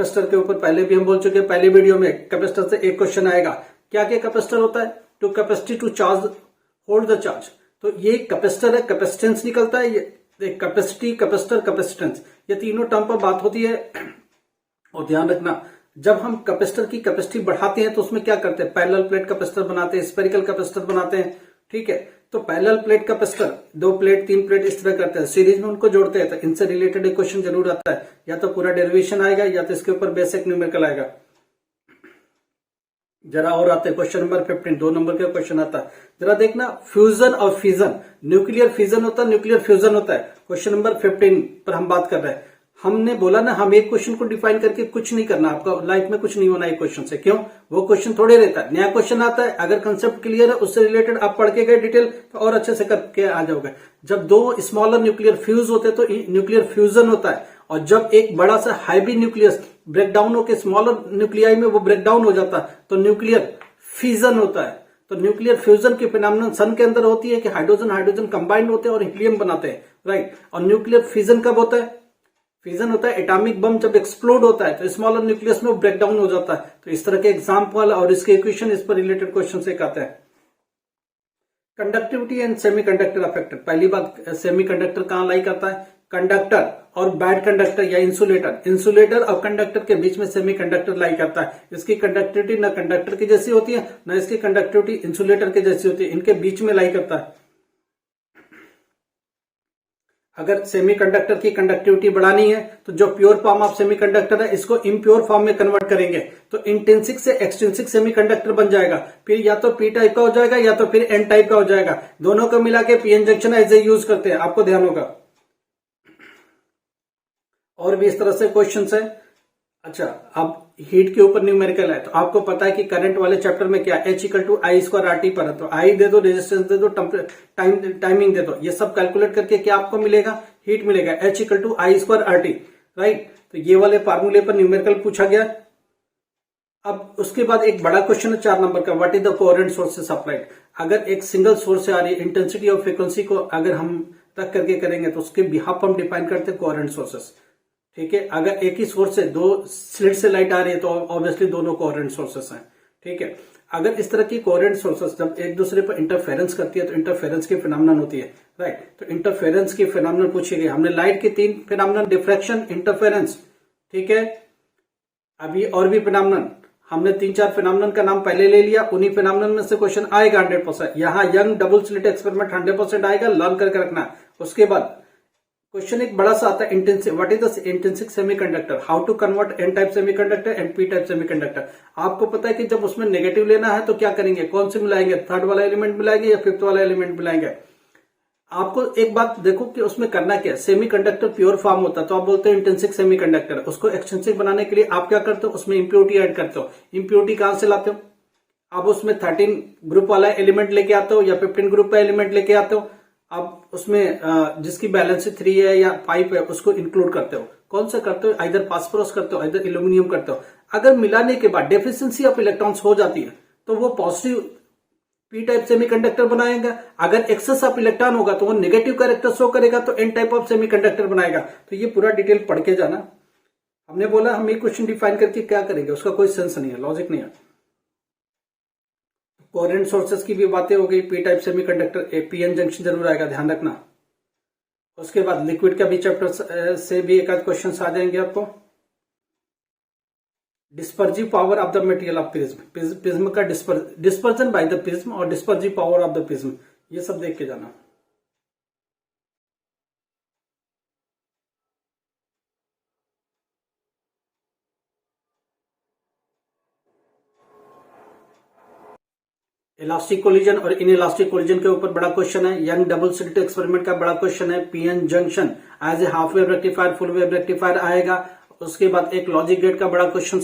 Capacitor के ऊपर पहले भी हम बोल चुके हैं, पहले वीडियो में कैपेसिटर से एक क्वेश्चन आएगा। क्या क्या कैपेसिटर होता है? To capacity to charge hold the charge. तो ये कैपेसिटर है, कैपेसिटेंस निकलता है, ये कैपेसिटी, कैपेसिटर, कैपेसिटेंस, ये तीनों टर्म पर बात होती है। और ध्यान रखना, जब हम कैपेसिटर की कैपेसिटी बढ़ाते हैं तो उसमें क्या करते हैं? पैरेलल प्लेट कैपेसिटर बनाते हैं, स्फेरिकल कैपेसिटर बनाते हैं, ठीक है। तो parallel plate capacitor, 2 plate 3 plate इस तरह करते हैं, सीरीज में उनको जोड़ते हैं। तो इनसे रिलेटेड एक क्वेश्चन जरूर आता है, या तो पूरा डेरिवेशन आएगा या तो इसके ऊपर बेसिक न्यूमेरिकल आएगा। जरा और आते हैं क्वेश्चन नंबर 15, 2 नंबर का क्वेश्चन आता है। जरा देखना, फ्यूजन और फिजन, न्यूक्लियर फिजन होता है, न्यूक्लियर फ्यूजन होता है। क्वेश्चन नंबर 15 पर हम बात कर रहे हैं। हमने बोला ना, हम एक क्वेश्चन को डिफाइन करके कुछ नहीं करना, आपका लाइफ में कुछ नहीं होना एक क्वेश्चन से। क्यों? वो क्वेश्चन थोड़े रहता है, नया क्वेश्चन आता है, अगर कंसेप्ट क्लियर है, उससे रिलेटेड आप पढ़ के गए डिटेल तो और अच्छे से करके आ जाओगे। जब 2 स्मॉलर न्यूक्लियर फ्यूज होते हैं तो न्यूक्लियर फ्यूजन होता है, और जब एक बड़ा सा हैवी न्यूक्लियस ब्रेकडाउन होकर स्मॉलर न्यूक्लियाई में वो ब्रेकडाउन हो जाता है तो न्यूक्लियर फिजन होता है। तो न्यूक्लियर फ्यूजन की फिनोमेनन सन के अंदर होती है कि हाइड्रोजन हाइड्रोजन कंबाइंड होते हैं और हीलियम बनाते हैं, राइट। और न्यूक्लियर फिजन कब होता है? फिजन होता है एटॉमिक बम जब एक्सप्लोड होता है तो स्मॉलर न्यूक्लियस में ब्रेकडाउन हो जाता है। तो इस तरह के एग्जाम्पल और इसके इक्वेशन, इस पर रिलेटेड क्वेश्चन से आते हैं। Conductivity and semiconductor affected. पहली बात, सेमीकंडक्टर कहां लाई करता है? कंडक्टर और बैड कंडक्टर या इंसुलेटर, इंसुलेटर और कंडक्टर के बीच में सेमीकंडक्टर लाई करता है। इसकी कंडक्टिविटी न कंडक्टर की जैसी होती है, न इसकी कंडक्टिविटी इंसुलेटर की जैसी होती है, इनके बीच में लाई करता है। अगर सेमीकंडक्टर की कंडक्टिविटी बढ़ानी है तो जो प्योर फॉर्म ऑफ सेमीकंडक्टर है इसको इम्प्योर फॉर्म में कन्वर्ट करेंगे तो इंट्रिंसिक से एक्सट्रिंसिक सेमीकंडक्टर बन जाएगा। फिर या तो पी टाइप का हो जाएगा या तो फिर एन टाइप का हो जाएगा। दोनों को मिला के पीएन जंक्शन ऐसे यूज करते हैं, आपको ध्यान होगा। और भी इस तरह से क्वेश्चन है। अच्छा, अब हीट के ऊपर न्यूमेरिकल है तो आपको पता है कि करंट वाले चैप्टर में क्या, H=I² RT पर है। तो आई दे दो, रेजिस्टेंस दे दो, टाइमिंग दे दो, ये सब कैलकुलेट करके क्या आपको मिलेगा? हीट मिलेगा, H=I² RT, राइट। तो ये वाले फार्मूले पर न्यूमेरिकल पूछा गया। अब उसके बाद एक बड़ा क्वेश्चन है 4 नंबर का, what is the coherent sources supplied. अगर एक सिंगल सोर्स से आ रही है, इंटेंसिटी और फ्रीक्वेंसी को अगर हम तक करके करेंगे तो उसके बिहाफ हम डिफाइन करते हैं कोहेरेंट सोर्सेस, ठीक है। अगर एक ही सोर्स से 2 स्लिट से लाइट आ रही है तो ऑब्वियसली दोनों कोहेरेंट सोर्सेस हैं, ठीक है। अगर इस तरह की कोहेरेंट सोर्सेस जब एक दूसरे पर इंटरफेरेंस करती है तो इंटरफेरेंस की फिनोमेनन होती है, राइट। तो इंटरफेरेंस की फिनोमेनन पूछी गई। हमने लाइट की 3 फिनोमेनन, डिफ्रैक्शन, इंटरफेरेंस, ठीक है। अभी और भी फिनोमेनन, हमने 3-4 फिनोमेनन का नाम पहले ले लिया, उन्हीं फिनोमेनन में से क्वेश्चन आएगा 100%। यहां यंग डबल स्लिट एक्सपेरिमेंट 100% आएगा, लर्न करके रखना। उसके बाद क्वेश्चन एक बड़ा सा आता है, what is the intrinsic semiconductor, how to convert N type semiconductor and P type semiconductor. आपको पता है कि जब उसमें नेगेटिव लेना है तो क्या करेंगे, कौन से मिलाएंगे, 3rd वाला एलिमेंट मिलाएंगे या 5th वाला एलिमेंट मिलाएंगे। आपको एक बात देखो कि उसमें करना क्या है। सेमीकंडक्टर प्योर फॉर्म होता है तो आप बोलते हैं इंट्रिंसिक सेमीकंडक्टर, उसको एक्सट्रिंसिक बनाने के लिए आप क्या करते हो, उसमें इंप्योरिटी ऐड करते हो। इंप्योरिटी कहां से लाते हो? आप उसमें 13 ग्रुप वाला एलिमेंट लेके आते हो या 15 ग्रुप का एलिमेंट लेके आते हो। आप उसमें जिसकी बैलेंस 3 है या 5 है उसको इंक्लूड करते हो। कौन सा करते हो? आइदर फास्फोरस करते हो, आइदर एल्यूमिनियम करते हो। अगर मिलाने के बाद डेफिशिएंसी ऑफ इलेक्ट्रॉन्स हो जाती है तो वो पॉजिटिव पी टाइप सेमीकंडक्टर बनाएगा। अगर एक्सेस ऑफ इलेक्ट्रॉन होगा तो वो नेगेटिव कैरेक्टर शो करेगा तो एन टाइप ऑफ सेमीकंडक्टर बनाएगा। तो ये पूरा डिटेल पढ़ के जाना। हमने बोला हम एक क्वेश्चन डिफाइन करके क्या करेंगे, उसका कोई सेंस नहीं है, लॉजिक नहीं है। कोहेरेंट सोर्सेस की भी बातें हो गई, P type semiconductor, PN junction जरूर आएगा, ध्यान रखना। उसके बाद लिक्विड का भी चैप्टर से भी एक आध क्वेश्चन आ जाएंगे आपको। Dispersive power of the material of prism, prism का डिस्पर्जन बाय द प्रिज्म और dispersive power of the prism, ये सब देख के जाना। इलास्टिक कोलिजन और इन इलास्टिक कोलिजन के ऊपर बड़ा क्वेश्चन है। यंग डबल स्लिट एक्सपेरिमेंट का बड़ा क्वेश्चन है। PN junction as a half wave rectifier, full wave rectifier आएगा। उसके बाद एक लॉजिक गेट का बड़ा क्वेश्चन